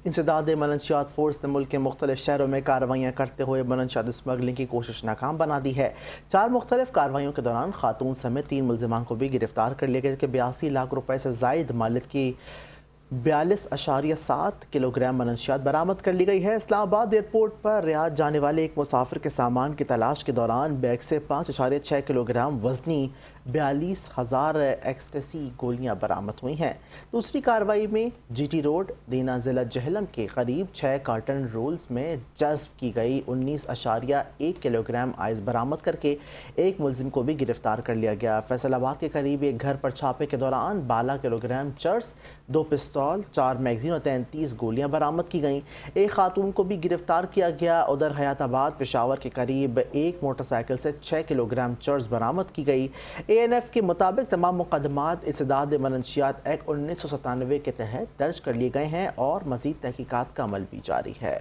इंसदाद मनशियात force ने मुल्क के मुख्तलिफ शहरों में कार्रवाइयाँ करते हुए मनशियात स्मगलिंग की कोशिश नाकाम बना दी है। 4 मुख्तलिफ कार्रवाइयों के दौरान खातून समेत 3 मुलजिमान को भी गिरफ्तार कर लिया गया, जबकि 82 लाख रुपए से जायद मालिक की 42.7 किलोग्राम मनशियात बरामद कर ली गई है। इस्लामाबाद एयरपोर्ट पर रियाद जाने वाले एक मुसाफिर के सामान की तलाश के दौरान बैग से 5.6 किलोग्राम वजनी 42,000 एक्सटेसी गोलियां बरामद हुई हैं। दूसरी कार्रवाई में जीटी रोड दीना ज़िला जहलम के करीब 6 कार्टन रोल्स में जज्ब की गई 19.1 किलोग्राम आइस बरामद करके एक मुलजिम को भी गिरफ्तार कर लिया गया। फैसलाबाद के करीब एक घर पर छापे के दौरान 12 किलोग्राम चर्स, 2 पिस्तौल, 4 मैगजीन और 33 गोलियां बरामद की गईं। एक खातून को भी गिरफ्तार किया गया। उधर हयाताबाद पेशावर के करीब एक मोटरसाइकिल से 6 किलोग्राम चर्स बरामद की गई। ANF के मुताबिक तमाम मुकदमात इंसदाद मनशियात एक्ट 1997 के तहत दर्ज कर लिए गए हैं और मज़ीद तहकीकात का अमल भी जारी है।